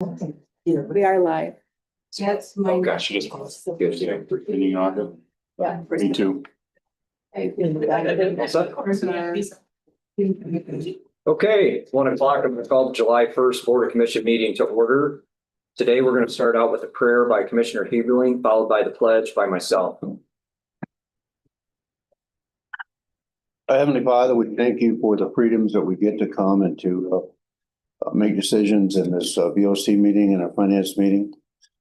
We are live. That's Oh my. gosh, you just continuing on. Yeah. Me too. Okay, 1 o'clock, I'm going to call the July 1st Board of Commission meeting to order. Today, we're going to start out with a prayer by Commissioner Heberling, followed by the pledge by myself. Heavenly Father, we thank you for the freedoms that we get to come and to make decisions in this BOC meeting and our finance meeting.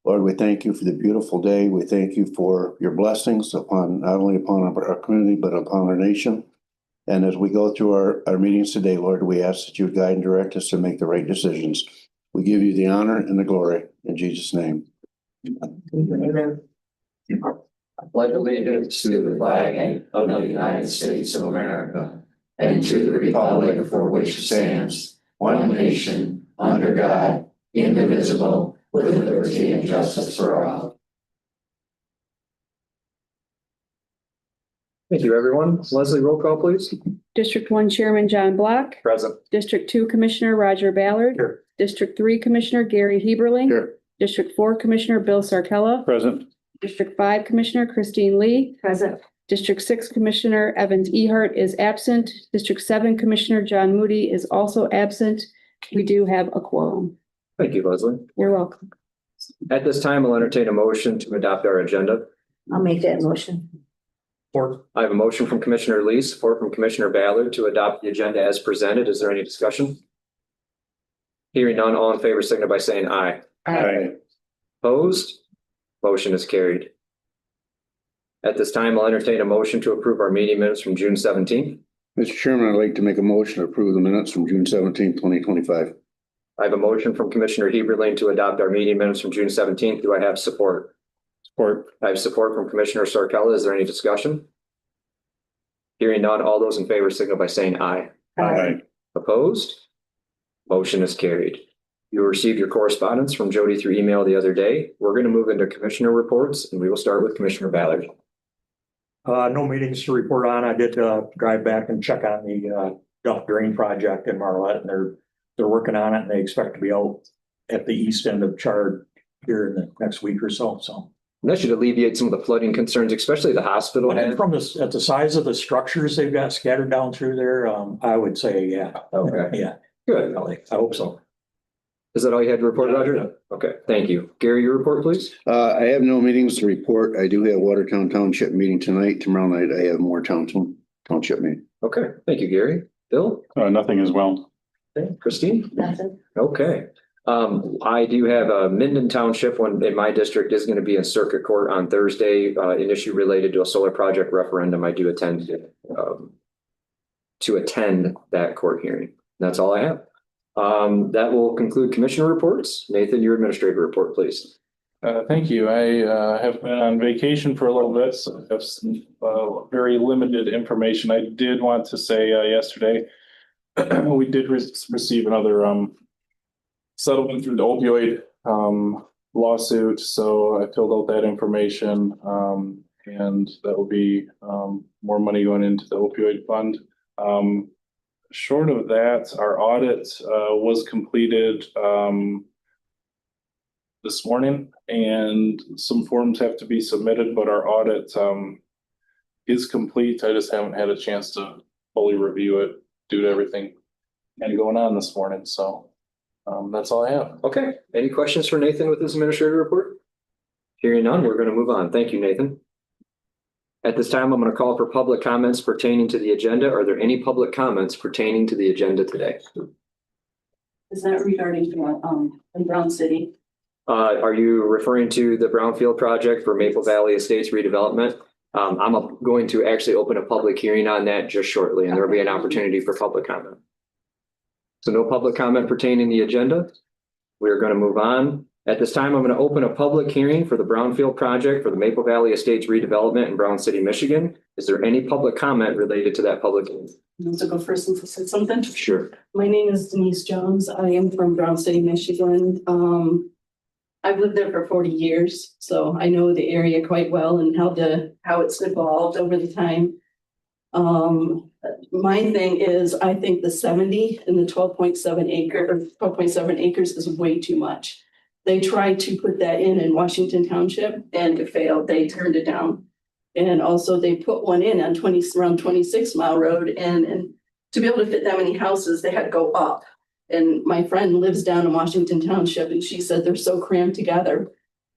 Lord, we thank you for the beautiful day. We thank you for your blessings upon not only upon our community, but upon our nation. And as we go through our meetings today, Lord, we ask that you would guide and direct us to make the right decisions. We give you the honor and the glory in Jesus' name. I pledge allegiance to the flag of the United States of America and to the republic for which it stands, one nation, under God, indivisible, with liberty and justice for all. Thank you, everyone. Leslie, roll call, please. District 1 Chairman John Block. Present. District 2 Commissioner Roger Ballard. Here. District 3 Commissioner Gary Heberling. Here. District 4 Commissioner Bill Sarkella. Present. District 5 Commissioner Christine Lee. Present. District 6 Commissioner Evans Ehart is absent. District 7 Commissioner John Moody is also absent. We do have a quorum. Thank you, Leslie. You're welcome. At this time, I'll entertain a motion to adopt our agenda. I'll make that motion. I have a motion from Commissioner Lee, support from Commissioner Ballard to adopt the agenda as presented. Is there any discussion? Hearing none, all in favor signify by saying aye. Aye. Opposed? Motion is carried. At this time, I'll entertain a motion to approve our meeting minutes from June 17th. Mr. Chairman, I'd like to make a motion to approve the minutes from June 17th, 2025. I have a motion from Commissioner Heberling to adopt our meeting minutes from June 17th. Do I have support? Support. I have support from Commissioner Sarkella. Is there any discussion? Hearing none, all those in favor signal by saying aye. Aye. Opposed? Motion is carried. You will receive your correspondence from Jody through email the other day. We're going to move into commissioner reports, and we will start with Commissioner Ballard. No meetings to report on. I did drive back and check on the dump drain project in Marlette, and they're working on it, and they expect to be out at the east end of Chard here in the next week or so. So That should alleviate some of the flooding concerns, especially the hospital. and from this, at the size of the structures they've got scattered down through there, I would say, yeah. Okay. Yeah, Good. I hope so. Is that all you had to report, Roger? Okay, thank you. Gary, your report, please. I have no meetings to report. I do have Watertown Township meeting tonight. Tomorrow night, I have more Township meeting. Okay, thank you, Gary. Bill? Nothing as well. Okay, Christine? Nothing. Okay. I do have a Minden Township one in my district is going to be in circuit court on Thursday, an issue related to a solar project referendum. I do attend to attend that court hearing. That's all I have. That will conclude commissioner reports. Nathan, your administrator report, please. Thank you. I have been on vacation for a little bit, so I have some very limited information. I did want to say yesterday, we did receive another settlement through the opioid lawsuit. So I filled out that information and that will be more money going into the opioid fund. Short of that, our audit was completed this morning, and some forms have to be submitted, but our audit is complete. I just haven't had a chance to fully review it due to everything kind of going on this morning. So that's all I have. Okay. Any questions for Nathan with his administrator report? Hearing none, we're going to move on. Thank you, Nathan. At this time, I'm going to call for public comments pertaining to the agenda. Are there any public comments pertaining to the agenda today? Is that regarding in Brown City? Are you referring to the Brownfield project for Maple Valley Estates redevelopment? I'm going to actually open a public hearing on that just shortly, and there will be an opportunity for public comment. So no public comment pertaining to the agenda. We are going to move on. At this time, I'm going to open a public hearing for the Brownfield project for the Maple Valley Estates redevelopment in Brown City, Michigan. Is there any public comment related to that public hearing? You want to go first and say something? Sure. My name is Denise Jones. I am from Brown City, Michigan. I've lived there for 40 years, so I know the area quite well and how it's evolved over the time. My thing is, I think the 70 and the 12.7 acres is way too much. they tried to put that in Washington Township and it failed. They turned it down. And also they put one in on around 26 Mile Road, and to be able to fit that many houses, they had to go up. And my friend lives down in Washington Township, and she said they're so crammed together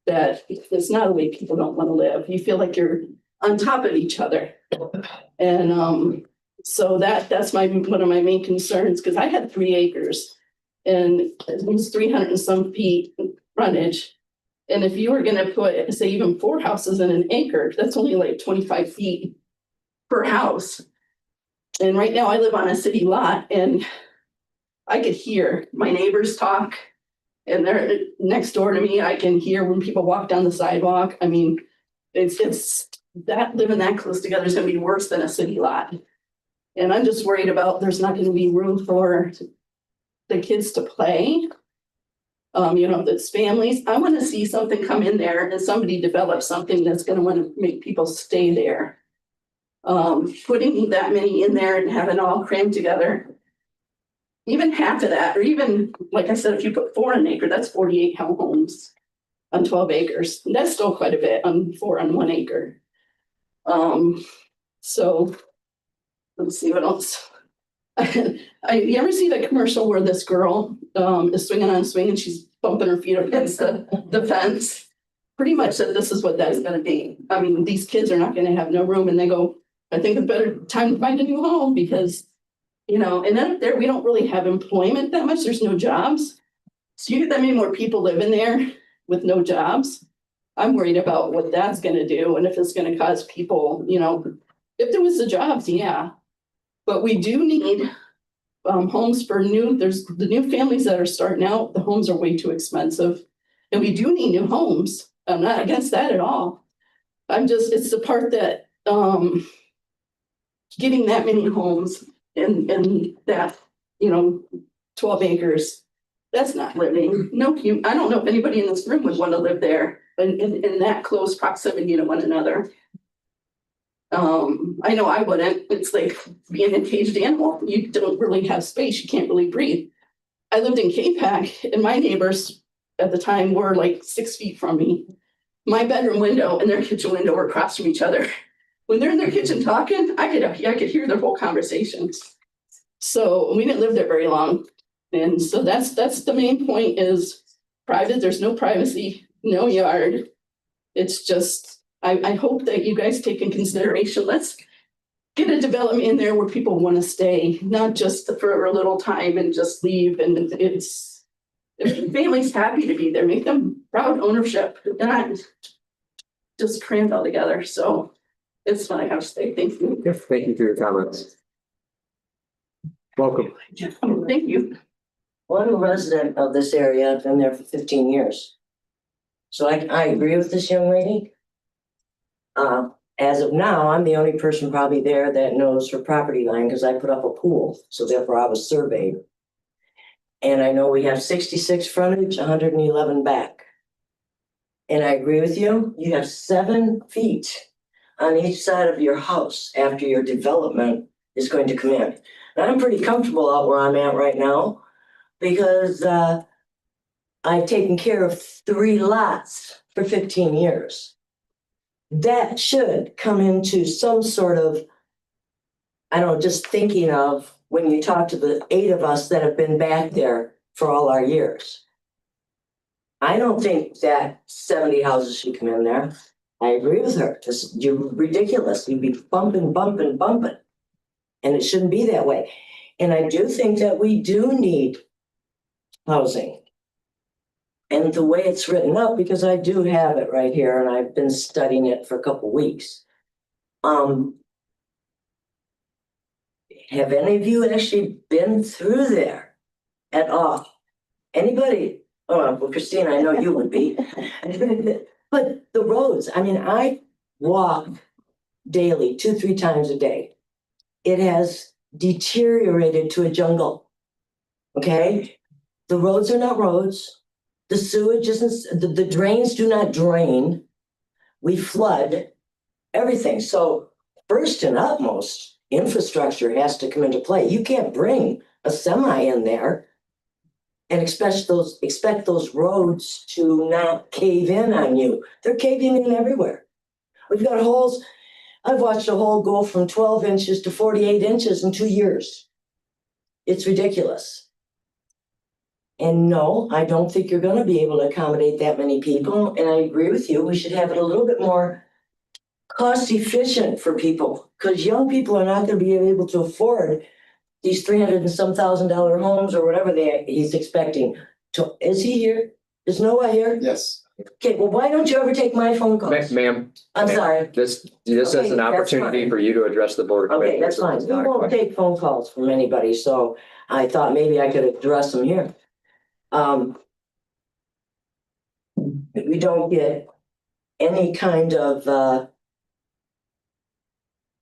that it's not a way people don't want to live. You feel like you're on top of each other. And so that's one of my main concerns, because I had 3 acres and it was 300 and some feet frontage. And if you were gonna put, say, even 4 houses in an acre, that's only like 25 feet per house. And right now I live on a city lot, and I could hear my neighbors talk, and they're next door to me. I can hear when people walk down the sidewalk. I mean, it's that living that close together is gonna be worse than a city lot. And I'm just worried about there's not gonna be room for the kids to play. That's families. I want to see something come in there and somebody develop something that's going to want to make people stay there. Putting that many in there and having it all crammed together, even half of that, or even, like I said, if you put 4 on an acre, that's 48 homes on 12 acres. That's still quite a bit on 4 on 1 acre. So let's see what else. You ever see that commercial where this girl is swinging on a swing and she's bumping her feet up against the fence? Pretty much that this is what that's going to be. I mean, these kids are not going to have no room, and they go, I think it's better time to find a new home, because, and then up there, we don't really have employment that much. There's no jobs. So you get that many more people living there with no jobs. I'm worried about what that's going to do, and if it's going to cause people, if there was the jobs, yeah. But we do need homes for there's the new families that are starting out. The homes are way too expensive, and we do need new homes. I'm not against that at all. It's the part that getting that many homes in that, 12 acres, that's not living. No, I don't know if anybody in this room would want to live there in that close proximity to one another. I know I wouldn't. It's like being a caged animal. You don't really have space. You can't really breathe. I lived in K-Pac, and my neighbors at the time were like 6 feet from me. My bedroom window and their kitchen window were across from each other. When they're in their kitchen talking, I could hear their whole conversations. So we didn't live there very long. And so that's the main point is private. There's no privacy, no yard. It's just, I hope that you guys take in consideration, let's get a development in there where people want to stay, not just for a little time and just leave. And if the family's happy to be there, make them proud ownership, not just crammed all together. So it's what I have to say. Thank you. Yes, thank you for your comments. Welcome. Thank you. Well, I'm a resident of this area. I've been there for 15 years. So I agree with this young lady. As of now, I'm the only person probably there that knows her property line because I put up a pool. So therefore I was surveyed. And I know we have 66 frontage, 111 back. And I agree with you. You have 7 feet on each side of your house after your development is going to come in. And I'm pretty comfortable out where I'm at right now because I've taken care of 3 lots for 15 years. That should come into some sort of, I don't know, just thinking of when you talk to the 8 of us that have been back there for all our years. I don't think that 70 houses should come in there. I agree with her. You're ridiculous. You'd be bumping. And it shouldn't be that way. And I do think that we do need housing. And the way it's written up, because I do have it right here and I've been studying it for a couple of weeks. Have any of you actually been through there at all? Anybody? Oh, well, Christine, I know you would be. But the roads, I mean, I walk daily 2-3 times a day. It has deteriorated to a jungle. Okay? The roads are not roads. The sewage isn't, the drains do not drain. We flood everything. So first and utmost, infrastructure has to come into play. You can't bring a semi in there. And expect those roads to not cave in on you. They're caving in everywhere. We've got holes. I've watched a hole go from 12 inches to 48 inches in 2 years. It's ridiculous. And no, I don't think you're gonna be able to accommodate that many people. And I agree with you, we should have it a little bit more cost efficient for people, because young people are not gonna be able to afford these 300 and some $1,000 homes or whatever he's expecting. Is he here? Is Noah here? Yes. Okay, well, why don't you ever take my phone calls? Ma'am, I'm sorry. this is Okay, an that's opportunity fine. for you to address the board. Okay, that's fine. It's We not a won't question. take phone calls from anybody, so I thought maybe I could address them here. We don't get any kind of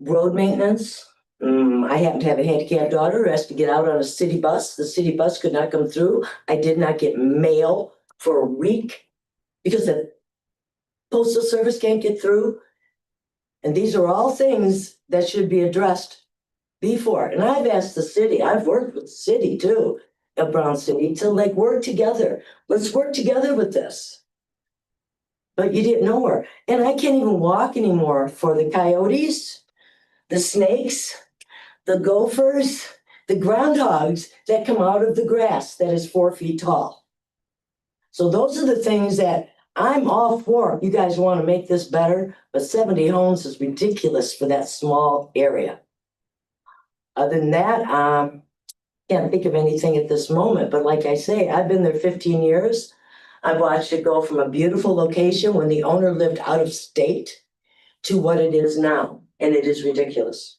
road maintenance. I happen to have a handicapped daughter who has to get out on a city bus. The city bus could not come through. I did not get mail for a week because the postal service can't get through. And these are all things that should be addressed before. And I've asked the city, I've worked with the city too, of Brown City, to like work together. Let's work together with this. But you didn't know her. And I can't even walk anymore for the coyotes, the snakes, the gophers, the groundhogs that come out of the grass that is 4 feet tall. So those are the things that I'm all for. You guys want to make this better, but 70 homes is ridiculous for that small area. Other than that, can't think of anything at this moment, but like I say, I've been there 15 years. I've watched it go from a beautiful location when the owner lived out of state to what it is now, and it is ridiculous.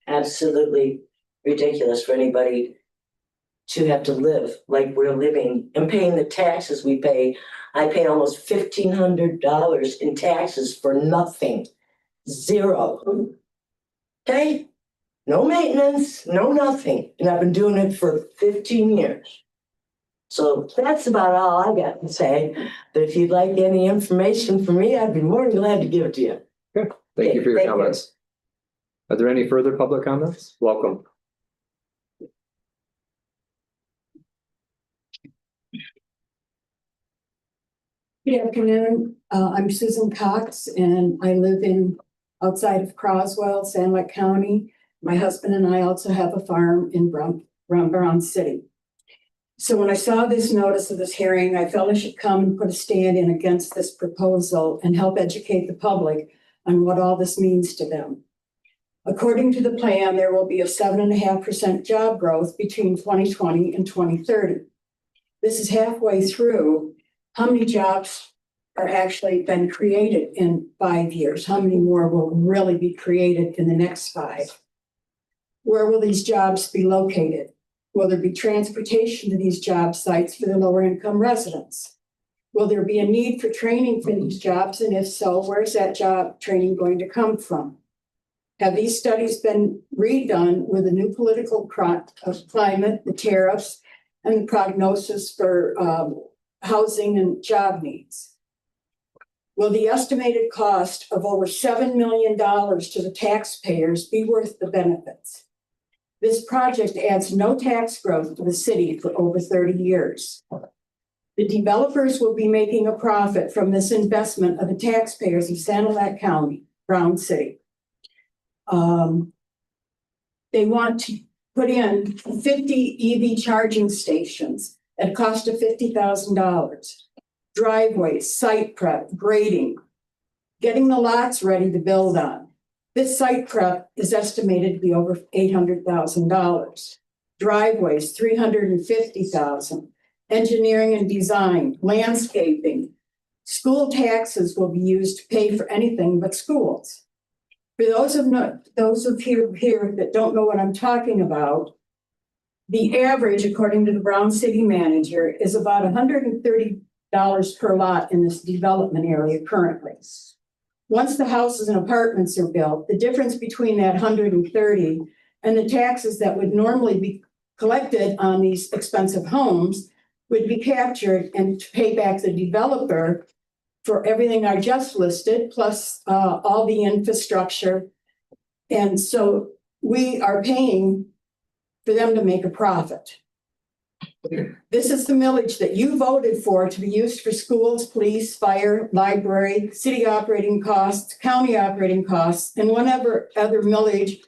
Absolutely ridiculous for anybody to have to live like we're living and paying the taxes we pay. I pay almost $1,500 in taxes for nothing. Zero. Okay? No maintenance, no nothing. And I've been doing it for 15 years. So that's about all I got to say. But if you'd like any information from me, I'd be more than glad to give it to you. Thank you for your Thank you. comments. Are there any further public comments? Welcome. Good afternoon. I'm Susan Cox and I live outside of Croswell, Sanilac County. My husband and I also have a farm in Brown City. So when I saw this notice of this hearing, I felt I should come and put a stand in against this proposal and help educate the public on what all this means to them. According to the plan, there will be a 7.5% job growth between 2020 and 2030. This is halfway through. How many jobs are actually been created in 5 years? How many more will really be created in the next 5? Where will these jobs be located? Will there be transportation to these job sites for the lower income residents? Will there be a need for training for these jobs? And if so, where's that job training going to come from? Have these studies been redone with the new political climate, the tariffs, and the prognosis for housing and job needs? Will the estimated cost of over $7 million to the taxpayers be worth the benefits? This project adds no tax growth to the city for over 30 years. The developers will be making a profit from this investment of the taxpayers of Sanilac County, Brown City. They want to put in 50 EV charging stations at a cost of $50,000. Driveways, site prep, grading, getting the lots ready to build on. This site prep is estimated to be over $800,000. Driveways, $350,000. Engineering and design, landscaping. School taxes will be used to pay for anything but schools. For those of you here that don't know what I'm talking about, the average, according to the Brown City manager, is about $130 per lot in this development area currently. Once the houses and apartments are built, the difference between that 130 and the taxes that would normally be collected on these expensive homes would be captured and to pay back the developer for everything I just listed, plus all the infrastructure. And so we are paying for them to make a profit. This is the millage that you voted for to be used for schools, police, fire, library, city operating costs, county operating costs, and whatever other millage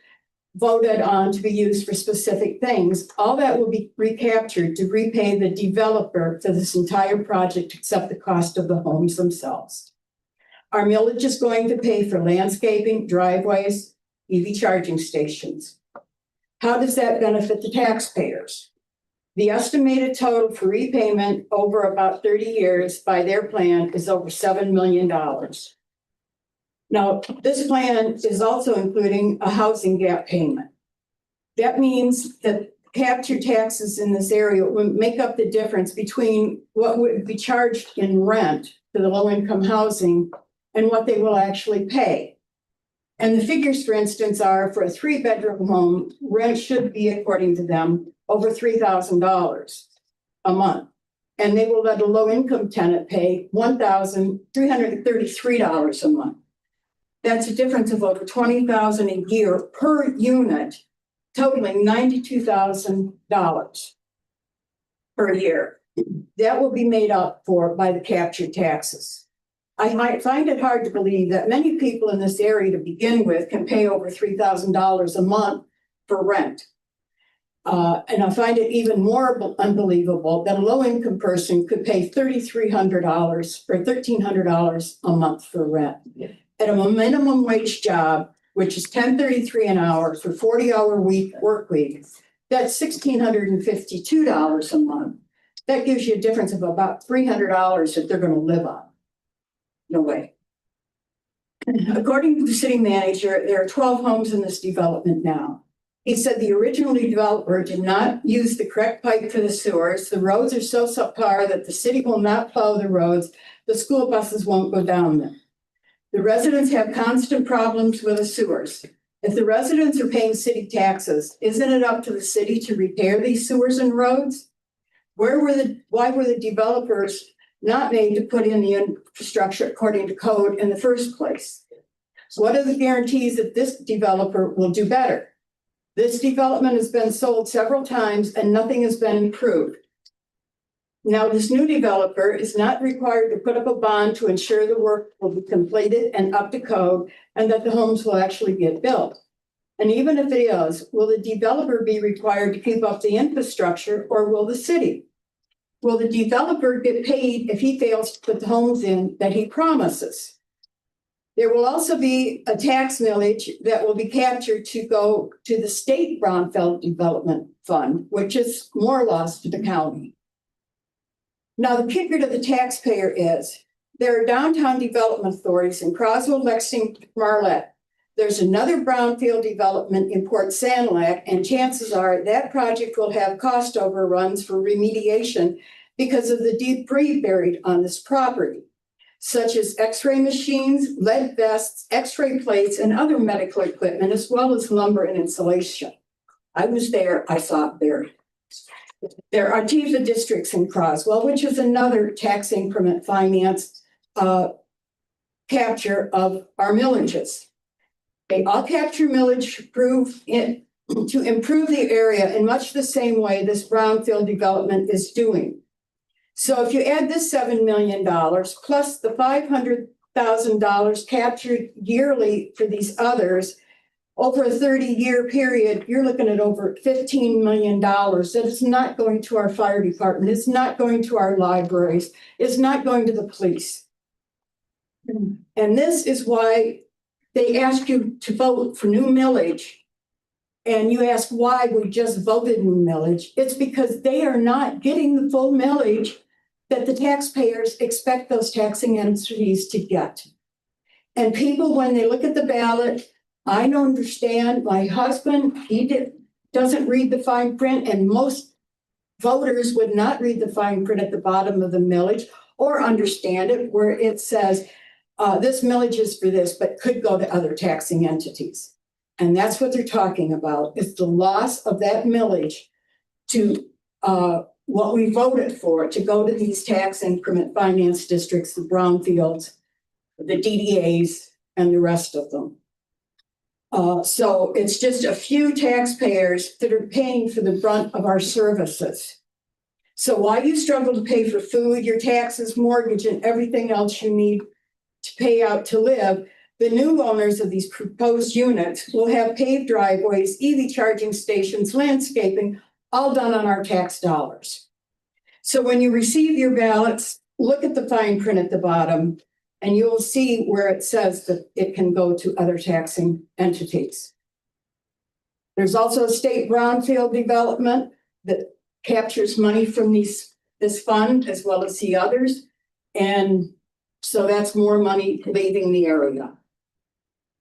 voted on to be used for specific things. All that will be recaptured to repay the developer for this entire project except the cost of the homes themselves. Our millage is going to pay for landscaping, driveways, EV charging stations. How does that benefit the taxpayers? The estimated total for repayment over about 30 years by their plan is over $7 million. Now, this plan is also including a housing gap payment. That means that capture taxes in this area will make up the difference between what would be charged in rent for the low-income housing and what they will actually pay. And the figures, for instance, are for a 3-bedroom home, rent should be, according to them, over $3,000 a month. And they will let a low-income tenant pay $1,333 a month. That's a difference of over $20,000 a year per unit, totaling $92,000 per year. That will be made up for by the captured taxes. I might find it hard to believe that many people in this area to begin with can pay over $3,000 a month for rent. And I find it even more unbelievable that a low-income person could pay $3,300 or $1,300 a month for rent. At a minimum wage job, which is $10.33 an hour for 40-hour work week, that's $1,652 a month. That gives you a difference of about $300 that they're going to live on. No way. According to the city manager, there are 12 homes in this development now. He said the original developer did not use the correct pipe for the sewers. The roads are so subpar that the city will not plow the roads. The school buses won't go down them. The residents have constant problems with the sewers. If the residents are paying city taxes, isn't it up to the city to repair these sewers and roads? Why were the developers not made to put in the infrastructure according to code in the first place? So what are the guarantees that this developer will do better? This development has been sold several times and nothing has been improved. Now, this new developer is not required to put up a bond to ensure the work will be completed and up to code and that the homes will actually get built. And even if it is, will the developer be required to keep up the infrastructure or will the city? Will the developer get paid if he fails to put the homes in that he promises? There will also be a tax millage that will be captured to go to the state brownfield development fund, which is more loss to the county. Now, the kicker to the taxpayer is there are downtown development authorities in Croswell, Lexington, Marlette. There's another brownfield development in Port Sanilac, and chances are that project will have cost overruns for remediation because of the debris buried on this property, such as x-ray machines, lead vests, x-ray plates, and other medical equipment, as well as lumber and insulation. I was there, I saw it buried. There are TIFA districts in Croswell, which is another tax increment finance capture of our millages. They all capture millage to improve the area in much the same way this brownfield development is doing. So if you add this $7 million plus the $500,000 captured yearly for these others, over a 30-year period, you're looking at over $15 million that is not going to our fire department, it's not going to our libraries, it's not going to the police. And this is why they ask you to vote for new millage. And you ask why we just voted new millage. It's because they are not getting the full millage that the taxpayers expect those taxing entities to get. And people, when they look at the ballot, I don't understand. My husband, doesn't read the fine print, and most voters would not read the fine print at the bottom of the millage or understand it where it says this millage is for this, but could go to other taxing entities. And that's what they're talking about. It's the loss of that millage to what we voted for to go to these tax increment finance districts, the brownfields, the DDAs, and the rest of them. So it's just a few taxpayers that are paying for the brunt of our services. So while you struggle to pay for food, your taxes, mortgage, and everything else you need to pay out to live, the new owners of these proposed units will have paved driveways, EV charging stations, landscaping, all done on our tax dollars. So when you receive your ballots, look at the fine print at the bottom, and you'll see where it says that it can go to other taxing entities. There's also a state brownfield development that captures money from this fund as well as the others. And so that's more money leaving the area.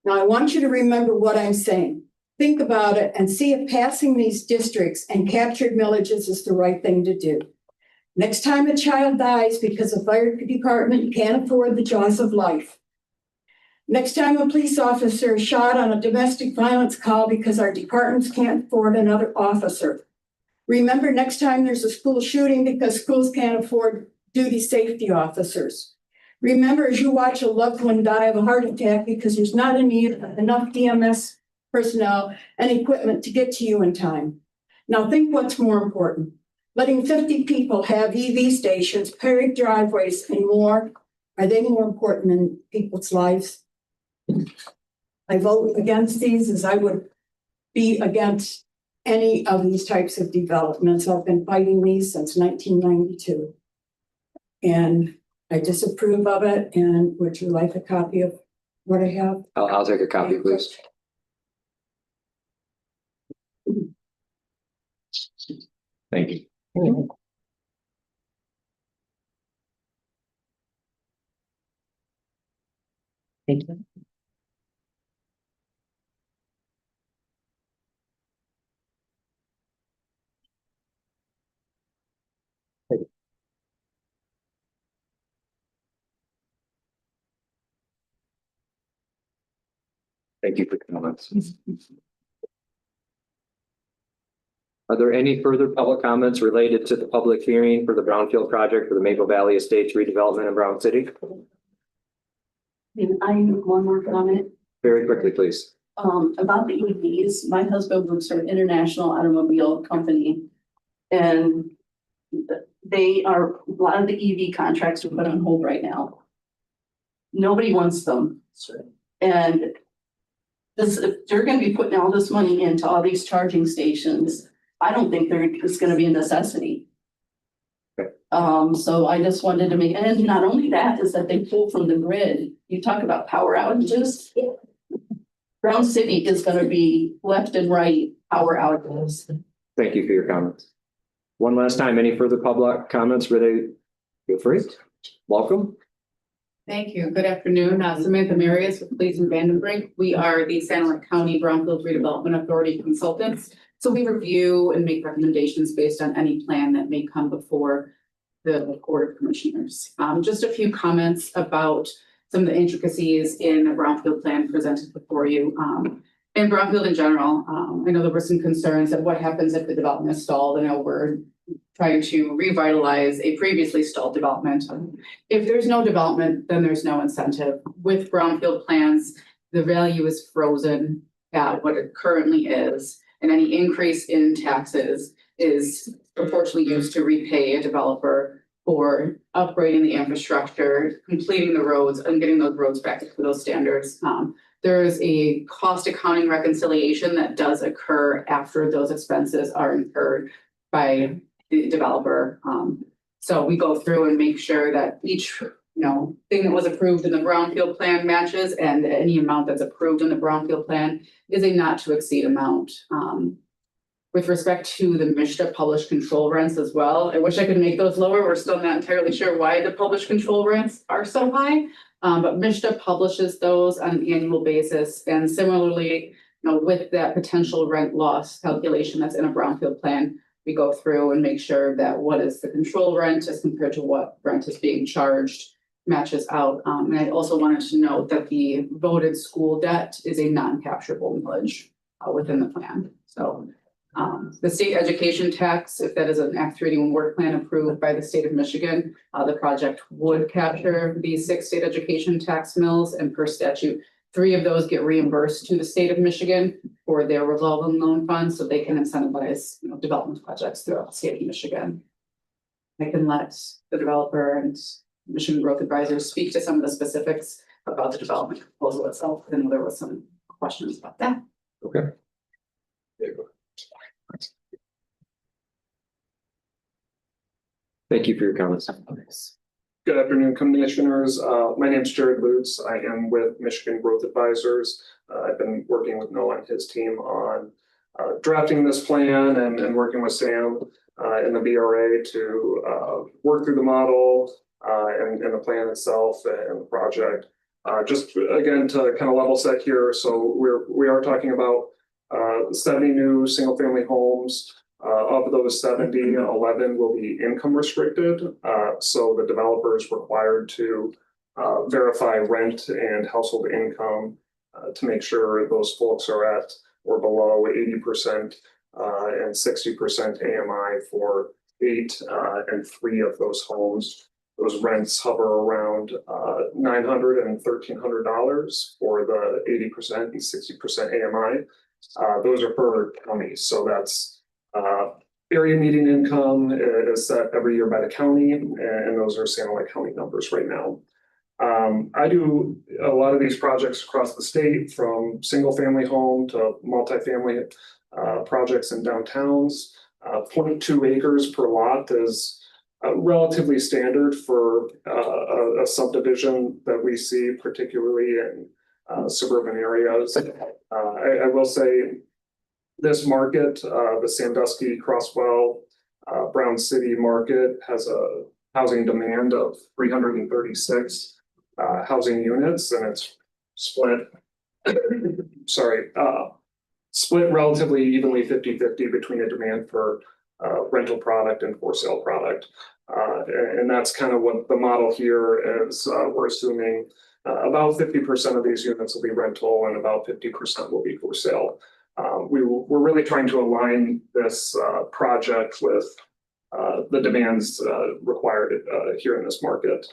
Now, I want you to remember what I'm saying. Think about it and see if passing these districts and captured millages is the right thing to do. Next time a child dies because the fire department can't afford the jaws of life. Next time a police officer is shot on a domestic violence call because our departments can't afford another officer. Remember, next time there's a school shooting because schools can't afford duty safety officers. Remember, as you watch a loved one die of a heart attack because there's not enough DMS personnel and equipment to get to you in time. Now think what's more important. Letting 50 people have EV stations, paved driveways, and more, are they more important than people's lives? I vote against these as I would be against any of these types of developments. I've been fighting these since 1992. And I disapprove of it. And would you like a copy of what I have? I'll take a copy, please. Thank you. Thank you. Thank you for the comments. Are there any further public comments related to the public hearing for the Brownfield project for the Maple Valley Estates redevelopment in Brown City? And I have one more comment. Very quickly, please. About the EVs, my husband works for an international automobile company. And a lot of the EV contracts are put on hold right now. Nobody wants them. And if they're gonna be putting all this money into all these charging stations, I don't think it's gonna be a necessity. Okay. So I just wanted to make, and not only that, is that they pull from the grid. You talk about power outages. Brown City is gonna be left and right power outages. Thank you for your comments. One last time, any further public comments related? Feel free. Welcome. Thank you. Good afternoon. Samantha Marius with Pleas and Vandenbrink. We are the Sanilac County Brownfield Redevelopment Authority consultants. So we review and make recommendations based on any plan that may come before the Board of Commissioners. Just a few comments about some of the intricacies in the Brownfield plan presented before you. In Brownfield in general, I know there were some concerns of what happens if the development is stalled. I know we're trying to revitalize a previously stalled development. If there's no development, then there's no incentive. With brownfield plans, the value is frozen at what it currently is, and any increase in taxes is proportionally used to repay a developer for upgrading the infrastructure, completing the roads, and getting those roads back to those standards. There is a cost accounting reconciliation that does occur after those expenses are incurred by the developer. So we go through and make sure that each thing that was approved in the brownfield plan matches, and any amount that's approved in the brownfield plan is a not to exceed amount. With respect to the MSHDA published control rents as well, I wish I could make those lower. We're still not entirely sure why the published control rents are so high. But MSHDA publishes those on an annual basis, and similarly, with that potential rent loss calculation that's in a brownfield plan, we go through and make sure that what is the control rent as compared to what rent is being charged matches out. And I also wanted to note that the voted school debt is a non-capturable millage within the plan. So the state education tax, if that is an Act 381 work plan approved by the state of Michigan, the project would capture these 6 state education tax mills, and per statute, 3 of those get reimbursed to the state of Michigan for their revolving loan funds, so they can incentivize development projects throughout the state of Michigan. I can let the developer and Mission Growth Advisors speak to some of the specifics about the development proposal itself. I know there was some questions about that. Okay. Thank you for your comments. Good afternoon, commissioners. My name is Jared Lutz. I am with Michigan Growth Advisors. I've been working with Noah and his team on drafting this plan and working with Sam in the BRA to work through the model and the plan itself and the project. Just again, to kind of level set here. So we are talking about 70 new single family homes. Of those 70, 11 will be income restricted. So the developer is required to verify rent and household income to make sure those folks are at or below 80% and 60% AMI for 8 and 3 of those homes. Those rents hover around $900 and $1,300 for the 80% and 60% AMI. Those are per county, so that's area median income is set every year by the county, and those are Santa Ana County numbers right now. I do a lot of these projects across the state, from single family home to multifamily projects in downtowns. 0.2 acres per lot is relatively standard for a subdivision that we see, particularly in suburban areas. I will say this market, the Sandusky, Crosswell, Brown City market, has a housing demand of 336 housing units, and it's split split relatively evenly 50-50 between a demand for rental product and for sale product. And that's kind of what the model here is. We're assuming about 50% of these units will be rental and about 50% will be for sale. We're really trying to align this project with the demands required here in this market.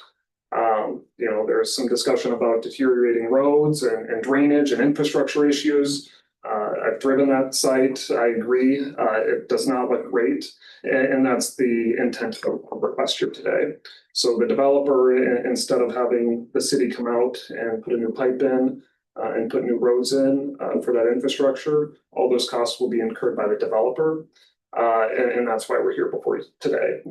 There's some discussion about deteriorating roads and drainage and infrastructure issues. I've driven that site. I agree. It does not look great. And that's the intent of the request here today. So the developer, instead of having the city come out and put a new pipe in and put new roads in for that infrastructure, all those costs will be incurred by the developer. And that's why we're here before you today.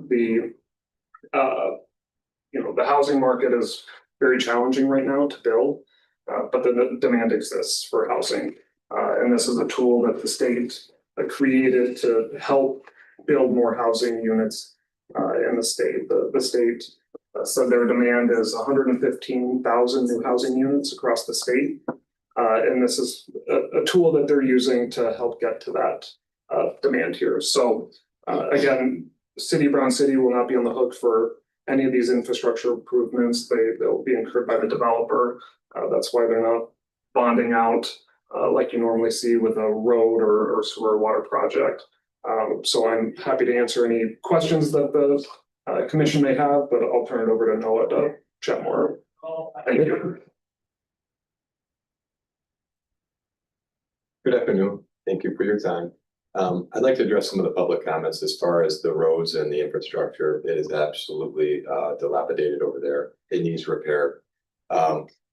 The housing market is very challenging right now to build, but the demand exists for housing. And this is a tool that the state created to help build more housing units in the state. The state said their demand is 115,000 new housing units across the state. And this is a tool that they're using to help get to that demand here. So again, Brown City will not be on the hook for any of these infrastructure improvements. They'll be incurred by the developer. That's why they're not bonding out like you normally see with a road or sewer water project. So I'm happy to answer any questions that the commission may have, but I'll turn it over to Noah to chat more. Thank you. Good afternoon. Thank you for your time. I'd like to address some of the public comments as far as the roads and the infrastructure. It is absolutely dilapidated over there. It needs repair.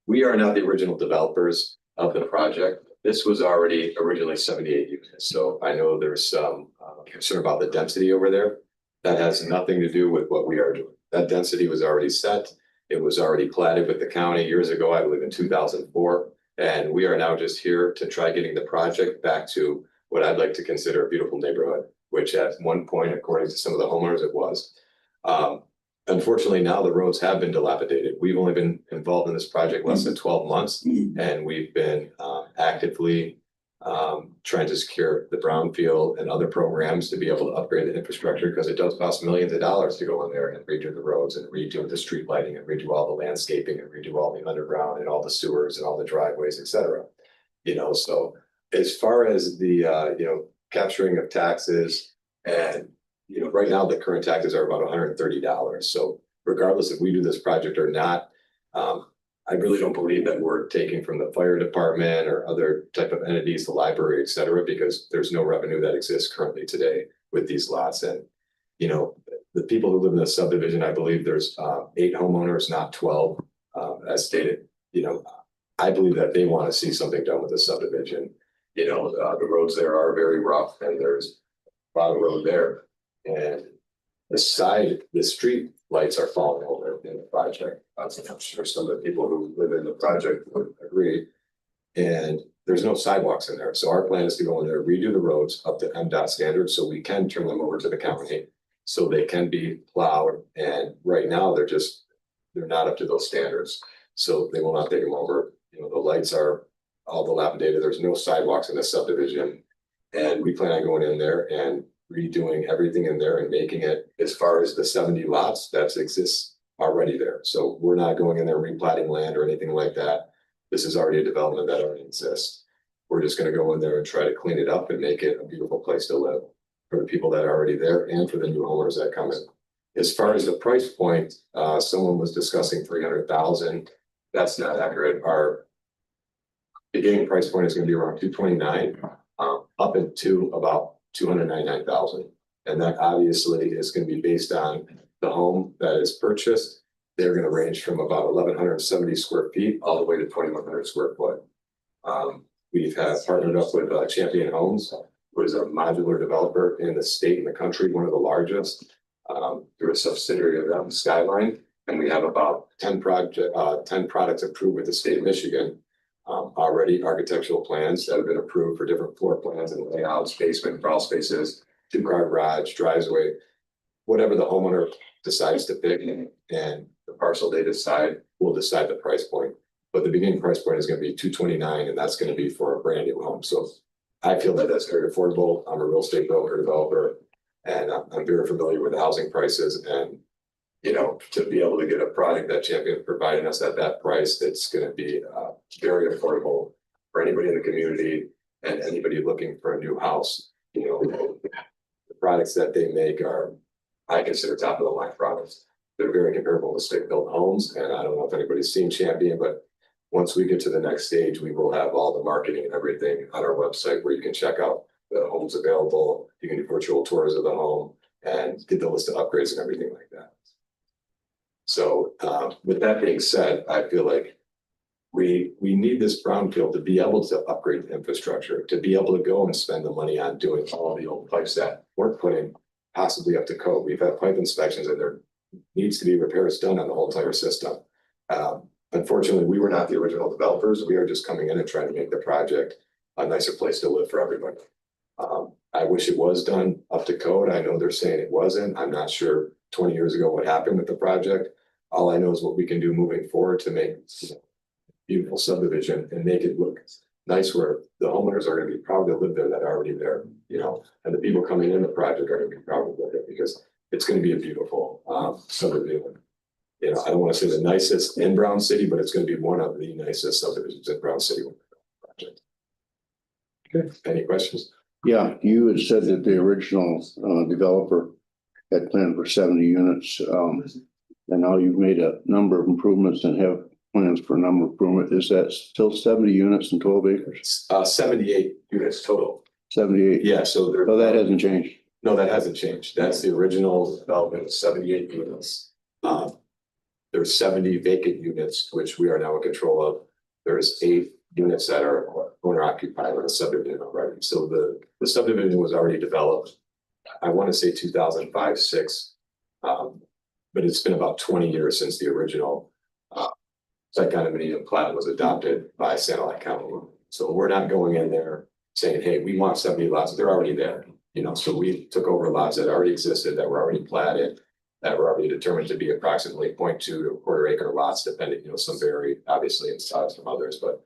We are not the original developers of the project. This was already originally 78 units. So I know there's some concern about the density over there. That has nothing to do with what we are doing. That density was already set. It was already platted with the county years ago, I believe in 2004. And we are now just here to try getting the project back to what I'd like to consider a beautiful neighborhood, which at one point, according to some of the homeowners, it was. Unfortunately, now the roads have been dilapidated. We've only been involved in this project less than 12 months, and we've been actively trying to secure the brownfield and other programs to be able to upgrade the infrastructure, because it does cost millions of dollars to go in there and redo the roads and redo the street lighting and redo all the landscaping and redo all the underground and all the sewers and all the driveways, et cetera. So as far as the capturing of taxes, and right now the current taxes are about $130. So regardless if we do this project or not, I really don't believe that we're taking from the fire department or other type of entities, the library, et cetera, because there's no revenue that exists currently today with these lots. And the the people who live in the subdivision, I believe there's 8 homeowners, not 12, as stated. You know, I believe that they want to see something done with the subdivision. You know, the roads there are very rough and there's a lot of road there. And the street lights are falling over in the project. I'm sure some of the people who live in the project would agree. And there's no sidewalks in there. So our plan is to go in there, redo the roads up to MDOT standards so we can turn them over to the county so they can be plowed. And right now they're not up to those standards. So they will not take them over. You know, the lights are all dilapidated. There's no sidewalks in the subdivision. And we plan on going in there and redoing everything in there and making it, as far as the 70 lots that exists already there. So we're not going in there replatting land or anything like that. This is already a development that already exists. We're just gonna go in there and try to clean it up and make it a beautiful place to live for the people that are already there and for the new owners that come in. As far as the price point, someone was discussing 300,000. That's not accurate. Our beginning price point is gonna be around 229, up into about 299,000. And that obviously is gonna be based on the home that is purchased. They're gonna range from about 1,170 square feet all the way to 2,100 square foot. We have partnered up with Champion Homes, who is a modular developer in the state and the country, one of the largest. Through a subsidiary of them, Skyline, and we have about 10 products approved with the state of Michigan. Already architectural plans that have been approved for different floor plans and layouts, basement, crawl spaces, 2-car garage, driveway, whatever the homeowner decides to pick, and the parcel they decide will decide the price point. But the beginning price point is going to be 229, and that's going to be for a brand new home. So I feel that that's very affordable. I'm a real estate broker developer, and I'm very familiar with the housing prices. And you know, to be able to get a product that Champion providing us at that price, that's going to be very affordable for anybody in the community and anybody looking for a new house. You know, the products that they make are, I consider, top of the line products. They're very comparable to stick-built homes, and I don't know if anybody's seen Champion, but once we get to the next stage, we will have all the marketing and everything on our website where you can check out the homes available. You can do virtual tours of the home and get the list of upgrades and everything like that. So with that being said, I feel like we need this brownfield to be able to upgrade the infrastructure, to be able to go and spend the money on doing all the old pipes that weren't putting possibly up to code. We've had pipe inspections and there needs to be repairs done on the whole entire system. Unfortunately, we were not the original developers. We are just coming in and trying to make the project a nicer place to live for everybody. I wish it was done up to code. I know they're saying it wasn't. I'm not sure 20 years ago what happened with the project. All I know is what we can do moving forward to make beautiful subdivision and make it look nice, where the homeowners are going to be proud to live there that are already there, you know, and the people coming in the project are going to be proud to live there because it's going to be a beautiful subdivision. You know, I don't want to say the nicest in Brown City, but it's going to be one of the nicest subdivisions in Brown City project. Okay, any questions? Yeah, you had said that the original developer had planned for 70 units. And now you've made a number of improvements and have plans for a number of improvements. Is that still 70 units and 12 acres? 78 units total. 78? Yeah, so there. So that hasn't changed? No, that hasn't changed. That's the original development, 78 units. There's 70 vacant units, which we are now in control of. There's 8 units that are owner occupied with a subdivision already. So the subdivision was already developed. I want to say 2005-06. But it's been about 20 years since the original site condominium plat was adopted by Satellite County. So we're not going in there saying, hey, we want 70 lots. They're already there. You know, so we took over lots that already existed, that were already platted, that were already determined to be approximately 0.2 to a quarter acre lots, depending, you know, some vary obviously in size from others, but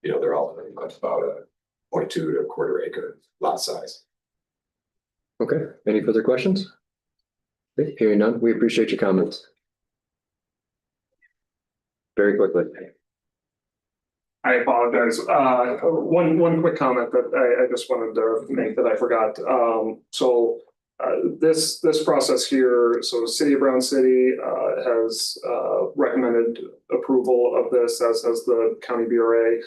you know, they're all pretty much about a 0.2 to a quarter acre lot size. Okay, any further questions? Okay, hearing none, we appreciate your comments. Very quickly. I apologize. One quick comment that I just wanted to make that I forgot. This process here, so the City of Brown City has recommended approval of this, as the County BRA,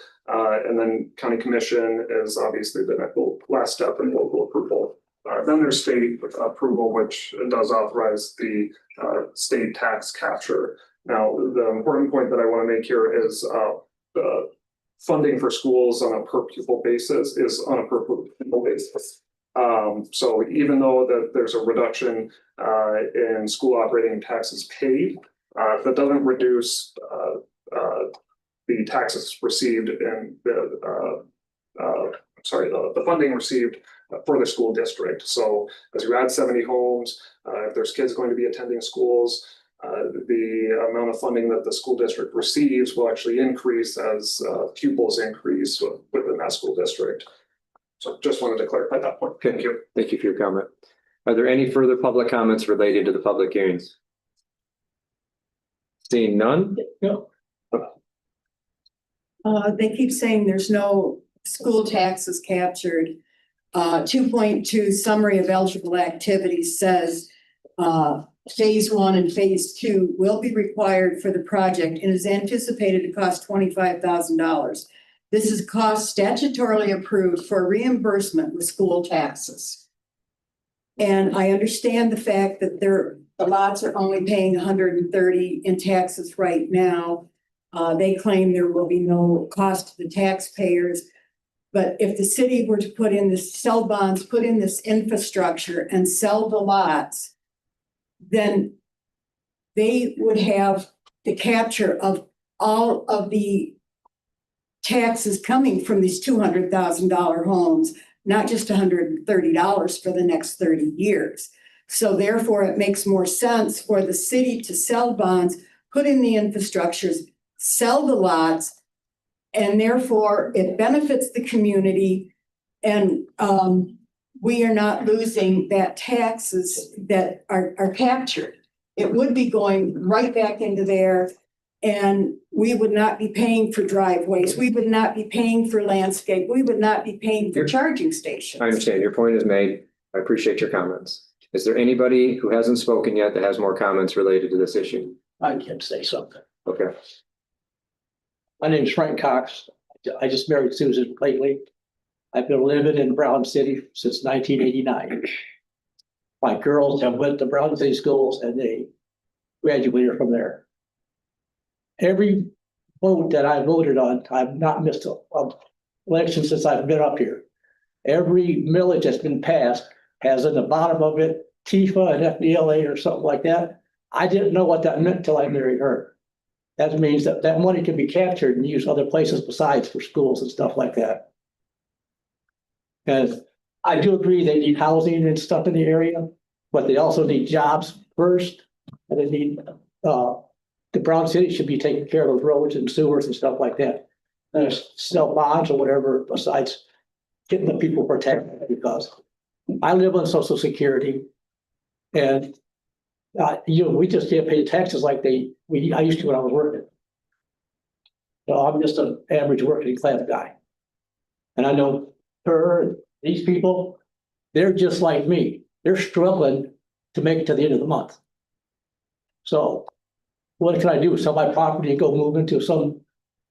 and then County Commission is obviously the last step in local approval. then there's state approval, which does authorize the state tax capture. Now, the important point that I want to make here is the funding for schools on a per pupil basis is on a per pupil basis. So even though that there's a reduction in school operating taxes paid, that doesn't reduce the taxes received and the funding received for the school district. So as you add 70 homes, if there's kids going to be attending schools, the amount of funding that the school district receives will actually increase as pupils increase within that school district. So just wanted to clarify that point. Thank you. Thank you for your comment. Are there any further public comments related to the public hearings? Seeing none? No. They keep saying there's no school taxes captured. 2.2 summary of eligible activities says, phase 1 and phase 2 will be required for the project and is anticipated to cost $25,000. This is cost statutorily approved for reimbursement with school taxes. And I understand the fact that the lots are only paying 130 in taxes right now. They claim there will be no cost to the taxpayers. But if the city were to put in this, sell bonds, put in this infrastructure and sell the lots, then they would have the capture of all of the taxes coming from these $200,000 homes, not just $130 for the next 30 years. So therefore, it makes more sense for the city to sell bonds, put in the infrastructures, sell the lots, and therefore it benefits the community. And we are not losing that taxes that are captured. It would be going right back into there, and we would not be paying for driveways. We would not be paying for landscape. We would not be paying for charging stations. I understand your point is made. I appreciate your comments. Is there anybody who hasn't spoken yet that has more comments related to this issue? I can say something. Okay. My name is Frank Cox. I just married Susan lately. I've been living in Brown City since 1989. My girls have went to Brown City schools and they graduated from there. Every vote that I voted on, I've not missed an election since I've been up here. Every millage that's been passed has in the bottom of it TIFA and FDLA or something like that. I didn't know what that meant until I married her. That means that that money can be captured and used other places besides for schools and stuff like that. And I do agree they need housing and stuff in the area, but they also need jobs first. And they need, the Brown City should be taking care of those roads and sewers and stuff like that. And sell bonds or whatever besides getting the people protected, because I live on Social Security and we just can't pay taxes like I used to when I was working. So I'm just an average working class guy. And I know her, these people, they're just like me. They're struggling to make it to the end of the month. So what can I do? Sell my property and go move into some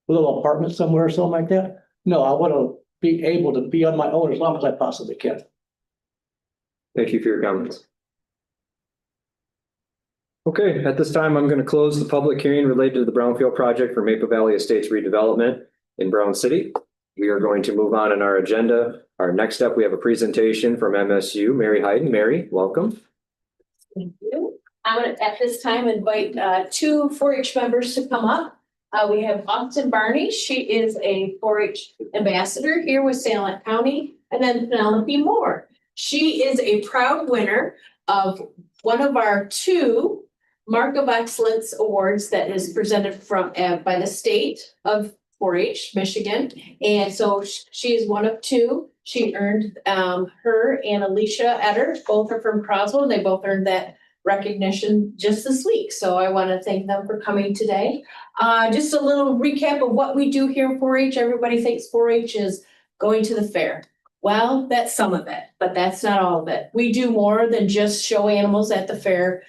little apartment somewhere or something like that? No, I want to be able to be on my own as long as I possibly can. Thank you for your comments. Okay, at this time, I'm going to close the public hearing related to the Brownfield project for Maple Valley Estates redevelopment in Brown City. We are going to move on in our agenda. Our next up, we have a presentation from MSU, Mary Hayden. Mary, welcome. Thank you. I would at this time invite two 4-H members to come up. We have Austin Barney. She is a 4-H ambassador here with Salem County, and then Penelope Moore. She is a proud winner of one of our 2 Mark of Excellence Awards that is presented from by the state of 4-H, Michigan. And so she is one of 2. She earned her and Alicia Etter, both are from Croswell, and they both earned that recognition just this week. So I want to thank them for coming today. Just a little recap of what we do here in 4-H. Everybody thinks 4-H is going to the fair. Well, that's some of it, but that's not all of it. We do more than just show animals at the fair.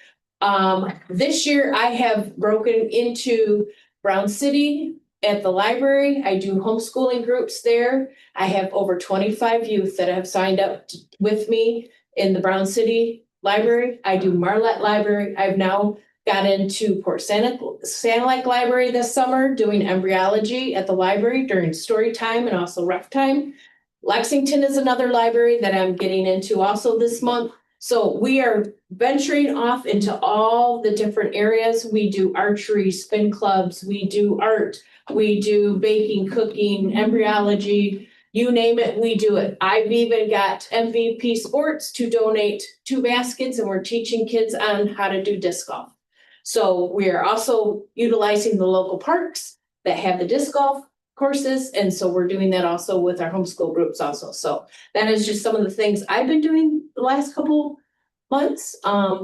This year I have broken into Brown City at the library. I do homeschooling groups there. I have over 25 youth that have signed up with me in the Brown City Library. I do Marlette Library. I've now got into Port Sanilac Library this summer, doing embryology at the library during story time and also rec time. Lexington is another library that I'm getting into also this month. So we are venturing off into all the different areas. We do archery, spin clubs, we do art, we do baking, cooking, embryology, you name it, we do it. I've even got MVP Sports to donate 2 baskets, and we're teaching kids on how to do disc golf. So we are also utilizing the local parks that have the disc golf courses. And so we're doing that also with our homeschool groups also. So that is just some of the things I've been doing the last couple months.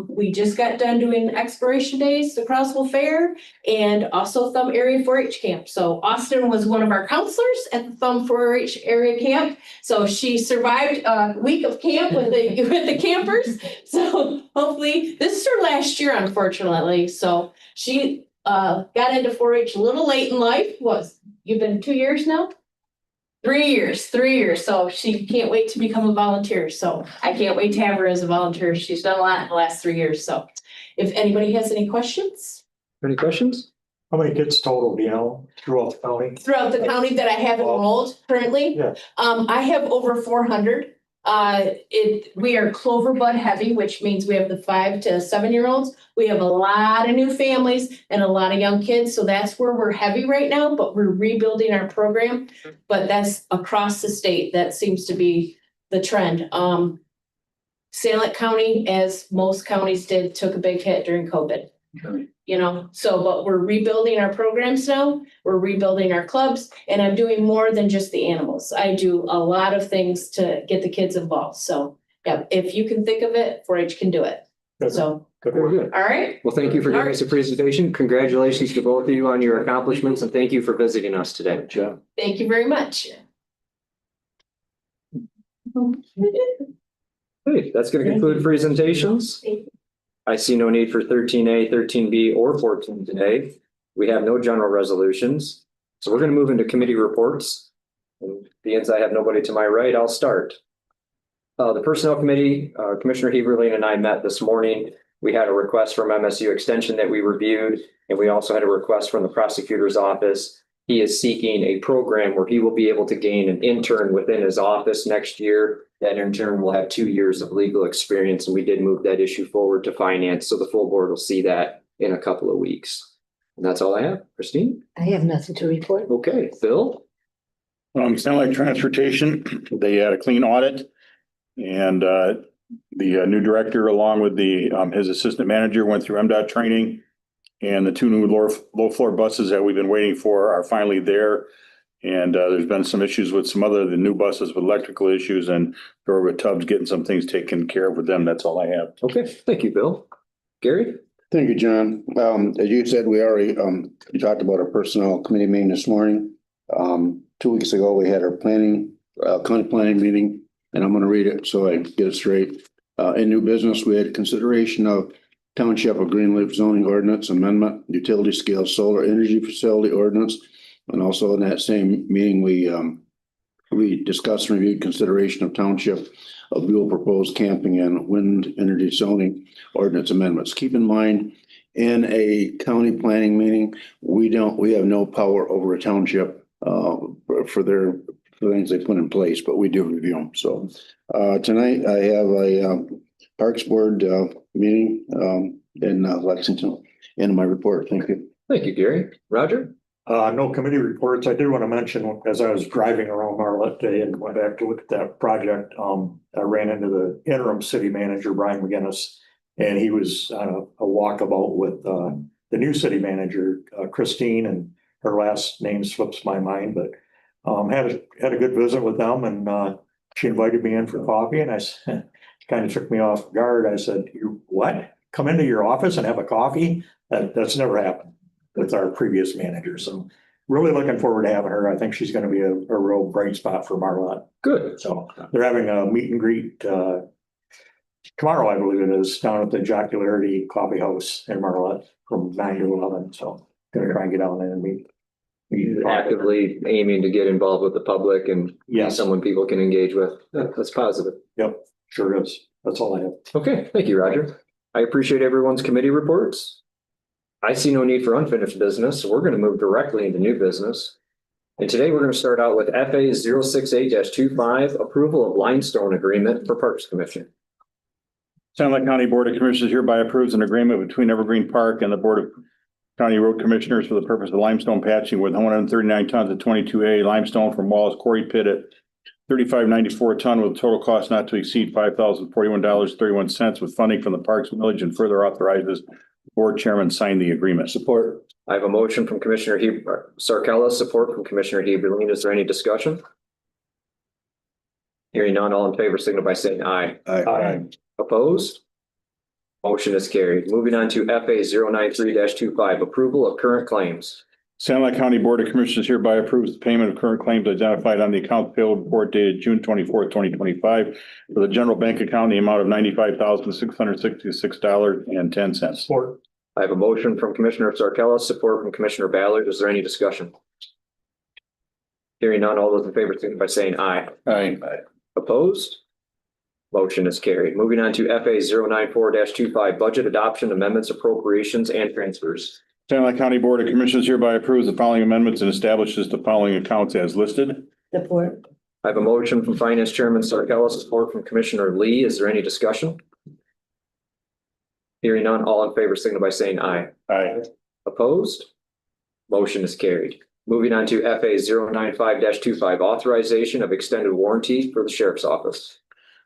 We just got done doing expiration days, the Croswell Fair, and also Thumb Area 4-H Camp. So Austin was one of our counselors at the Thumb 4-H area camp. So she survived a week of camp with the campers. So hopefully, this is her last year, unfortunately. So she got into 4-H a little late in life. You've been 2 years now? 3 years, 3 years. So she can't wait to become a volunteer. So I can't wait to have her as a volunteer. She's done a lot in the last 3 years. So if anybody has any questions? Any questions? How many kids total, do you know, throughout the county? Throughout the county that I have enrolled currently? Yeah. I have over 400. We are Clover Bud heavy, which means we have the 5 to 7-year-olds. We have a lot of new families and a lot of young kids. So that's where we're heavy right now, but we're rebuilding our program. But that's across the state. That seems to be the trend. Sanilac County, as most counties did, took a big hit during COVID. You know, so, but we're rebuilding our programs now, we're rebuilding our clubs, and I'm doing more than just the animals. I do a lot of things to get the kids involved. So, yeah, if you can think of it, 4-H can do it. Good. So, Good. Good. all right. Well, thank you for giving us a presentation. Congratulations to both of you on your accomplishments, and thank you for visiting us today. Good job. Thank you very much. Hey, that's going to conclude presentations. I see no need for 13A, 13B, or 14 today. We have no general resolutions. So we're going to move into committee reports. And being as I have nobody to my right, I'll start. The Personnel Committee, Commissioner Heberlein and I met this morning. We had a request from MSU Extension that we reviewed, and we also had a request from the prosecutor's office. He is seeking a program where he will be able to gain an intern within his office next year. That intern will have 2 years of legal experience, and we did move that issue forward to finance, so the full board will see that in a couple of weeks. And that's all I have. Christine? I have nothing to report. Okay, Phil? Sanilac Transportation, they had a clean audit. And the new director, along with his assistant manager, went through MDOT training. And the 2 new low floor buses that we've been waiting for are finally there. And there's been some issues with some other the new buses with electrical issues, and with Tubbs getting some things taken care of with them. That's all I have. Okay, thank you, Bill. Gary? Thank you, John. As you said, we already we talked about our personnel committee meeting this morning. 2 weeks ago, we had our county planning meeting, and I'm going to read it so I get it straight. In new business, we had consideration of Township of Greenleaf zoning ordinance amendment, utility scale solar energy facility ordinance. And also in that same meeting, we discussed and reviewed consideration of Township of Buell proposed camping and wind energy zoning ordinance amendments. Keep in mind, in a county planning meeting, we have no power over a township for the things they put in place, but we do review them. So tonight I have a Parks Board meeting in Lexington in my report. Thank you. Thank you, Gary. Roger? No committee reports. I did want to mention, as I was driving around Marlette today and went back to look at that project, I ran into the interim city manager, Brian McGinnis, and he was on a walkabout with the new city manager, Christine, and her last name slips my mind, but had a good visit with them, and she invited me in for coffee, and I said, kind of took me off guard. I said, "You what? Come into your office and have a coffee?" That's never happened with our previous manager. So really looking forward to having her. I think she's going to be a real bright spot for Marlette. Good. So they're having a meet and greet tomorrow, I believe it is, down at the Jocularity Coffee House in Marlette from 9 to 11. So gonna try and get out there and meet. Actively aiming to get involved with the public and be Yes. someone people can engage with. That's positive. Yep, sure is. That's all I have. Okay, thank you, Roger. I appreciate everyone's committee reports. I see no need for unfinished business, so we're going to move directly into new business. And today we're going to start out with FA 068-25, approval of limestone agreement for Parks Commission. Sanilac County Board of Commissioners hereby approves an agreement between Evergreen Park and the Board of County Road Commissioners for the purpose of limestone patching with 139 tons of 22A limestone from Wallace Quarry Pit at $35.94 a ton with a total cost not to exceed $5,041.31 with funding from the Parks Village and further authorizes Board Chairman sign the agreement. Support. I have a motion from Commissioner Sarkella, support from Commissioner Heberlin. Is there any discussion? Hearing none, all in favor signify by saying aye. Aye. Opposed? Motion is carried. Moving on to FA 093-25, approval of current claims. Sanilac County Board of Commissioners hereby approves the payment of current claims identified on the account payable report dated June 24th, 2025 for the general bank account in the amount of $95,666.10. Support. I have a motion from Commissioner Sarkella, support from Commissioner Ballard. Is there any discussion? Hearing none, all those in favor signify by saying aye. Aye. Opposed? Motion is carried. Moving on to FA 094-25, budget adoption amendments, appropriations, and transfers. Sanilac County Board of Commissioners hereby approves the following amendments and establishes the following accounts as listed. Support. I have a motion from Finance Chairman Sarkella, support from Commissioner Lee. Is there any discussion? Hearing none, all in favor signify by saying aye. Aye. Opposed? Motion is carried. Moving on to FA 095-25, authorization of extended warranty for the Sheriff's Office.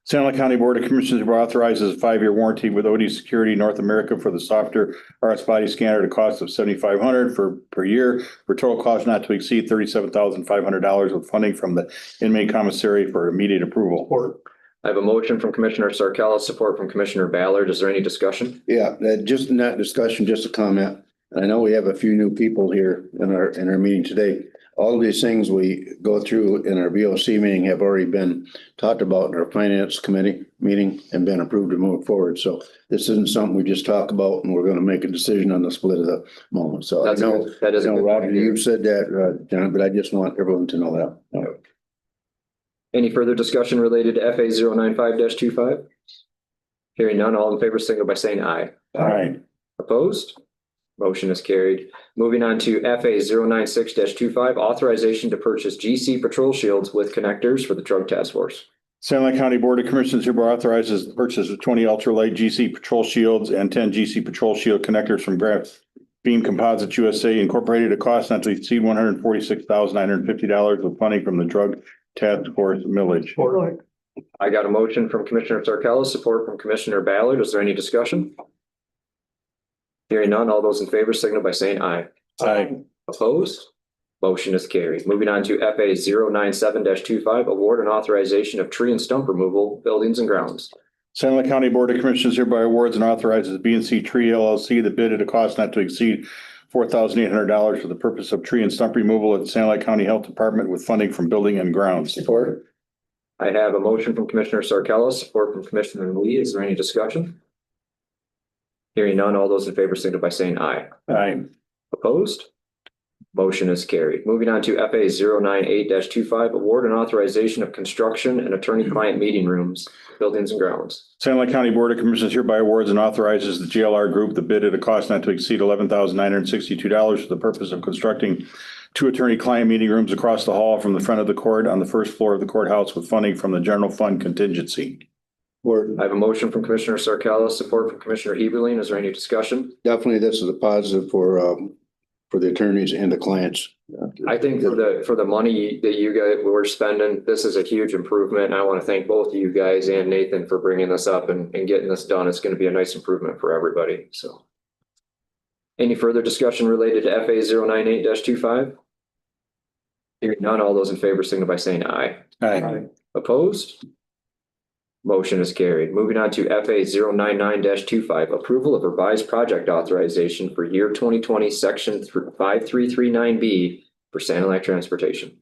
Sanilac County Board of Commissioners authorizes a 5-year warranty with OD Security North America for the software RS body scanner at a cost of $7,500 per year for total cost not to exceed $37,500 with funding from the inmate commissary for immediate approval. Support. I have a motion from Commissioner Sarkella, support from Commissioner Ballard. Is there any discussion? Yeah, just in that discussion, just a comment. I know we have a few new people here in our meeting today. All of these things we go through in our BOC meeting have already been talked about in our finance committee meeting and been approved to move forward. So this isn't something we just talk about and we're going to make a decision on the split of the moment. So I know, Roger, you've said that, John, but I just want everyone to know that. No. Any further discussion related to FA 095-25? Hearing none, all in favor signal by saying aye. Aye. Opposed? Motion is carried. Moving on to FA 096-25, authorization to purchase GC patrol shields with connectors for the drug task force. Sanilac County Board of Commissioners hereby authorizes the purchase of 20 ultralight GC patrol shields and 10 GC patrol shield connectors from Beam Composites USA Incorporated, a cost not to exceed $146,950 with funding from the drug task force millage. Support. I got a motion from Commissioner Sarkella, support from Commissioner Ballard. Is there any discussion? Hearing none, all those in favor signal by saying aye. Aye. Opposed? Motion is carried. Moving on to FA 097-25, award and authorization of tree and stump removal, buildings and grounds. Sanilac County Board of Commissioners hereby awards and authorizes B&C Tree LLC the bid at a cost not to exceed $4,800 for the purpose of tree and stump removal at the Sanilac County Health Department with funding from Building and Grounds. Support. I have a motion from Commissioner Sarkella, support from Commissioner Lee. Is there any discussion? Hearing none, all those in favor signal by saying aye. Aye. Opposed? Motion is carried. Moving on to FA 098-25, award and authorization of construction and attorney-client meeting rooms, buildings and grounds. Sanilac County Board of Commissioners hereby awards and authorizes the JLR Group the bid at a cost not to exceed $11,962 for the purpose of constructing 2 attorney-client meeting rooms across the hall from the front of the court on the first floor of the courthouse with funding from the general fund contingency. I have a motion from Commissioner Sarkella, support from Commissioner Heberlin. Is there any discussion? Definitely, this is a positive for the attorneys and the clients. I think for the money that you guys were spending, this is a huge improvement. And I want to thank both of you guys and Nathan for bringing this up and getting this done. It's going to be a nice improvement for everybody. So any further discussion related to FA 098-25? Hearing none, all those in favor signal by saying aye. Aye. Opposed? Motion is carried. Moving on to FA 099-25, approval of revised project authorization for year 2020, section 5339B for Sanilac Transportation.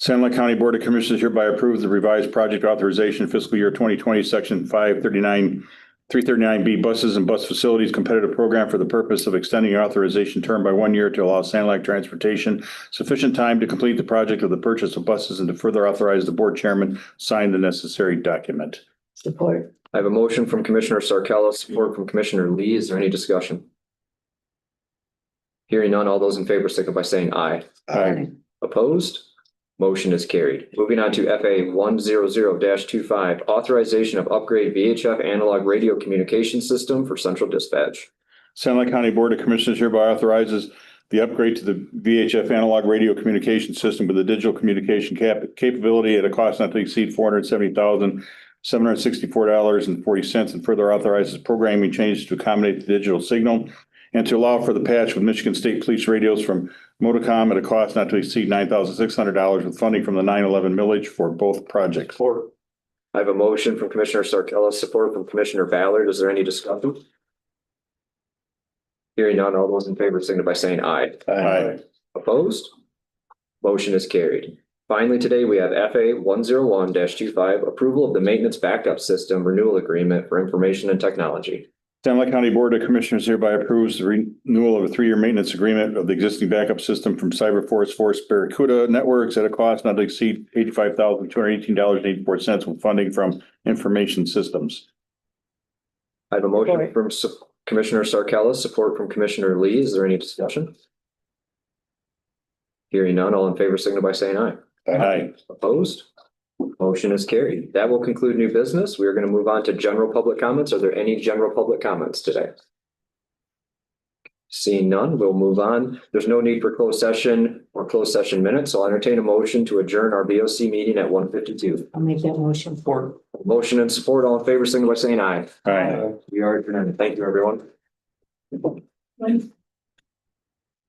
Sanilac County Board of Commissioners hereby approves the revised project authorization fiscal year 2020, section 339B buses and bus facilities competitive program for the purpose of extending the authorization term by 1 year to allow Sanilac Transportation sufficient time to complete the project of the purchase of buses and to further authorize the board chairman sign the necessary document. Support. I have a motion from Commissioner Sarcella, support from Commissioner Lee. Is there any discussion? Hearing none, all those in favor signify by saying aye. Aye. Opposed? Motion is carried. Moving on to FA 100-25, authorization of upgrade VHF analog radio communication system for central dispatch. Sanilac County Board of Commissioners hereby authorizes the upgrade to the VHF analog radio communication system with a digital communication capability at a cost not to exceed $470,764.40, and further authorizes programming changes to accommodate the digital signal and to allow for the patch with Michigan State Police radios from Modicom at a cost not to exceed $9,600 with funding from the 9/11 millage for both projects. I have a motion from Commissioner Sarcella, support from Commissioner Ballard. Is there any discussion? Hearing none, all those in favor signify by saying aye. Aye. Opposed? Motion is carried. Finally, today we have FA 101-25, approval of the maintenance backup system renewal agreement for information and technology. Sanilac County Board of Commissioners hereby approves the renewal of a 3-year maintenance agreement of the existing backup system from Force Barracuda Networks at a cost not to exceed $85,218.84 with funding from Information Systems. I have a motion from Commissioner Sarcella, support from Commissioner Lee. Is there any discussion? Hearing none, all in favor signify by saying aye. Aye. Opposed? Motion is carried. That will conclude new business. We are going to move on to general public comments. Are there any general public comments today? Seeing none, we'll move on. There's no need for closed session or closed session minutes, so I'll entertain a motion to adjourn our BOC meeting at 1:52. I'll make that motion. Motion and support, all in favor, signify by saying aye. Aye. We are adjourned. Thank you, everyone.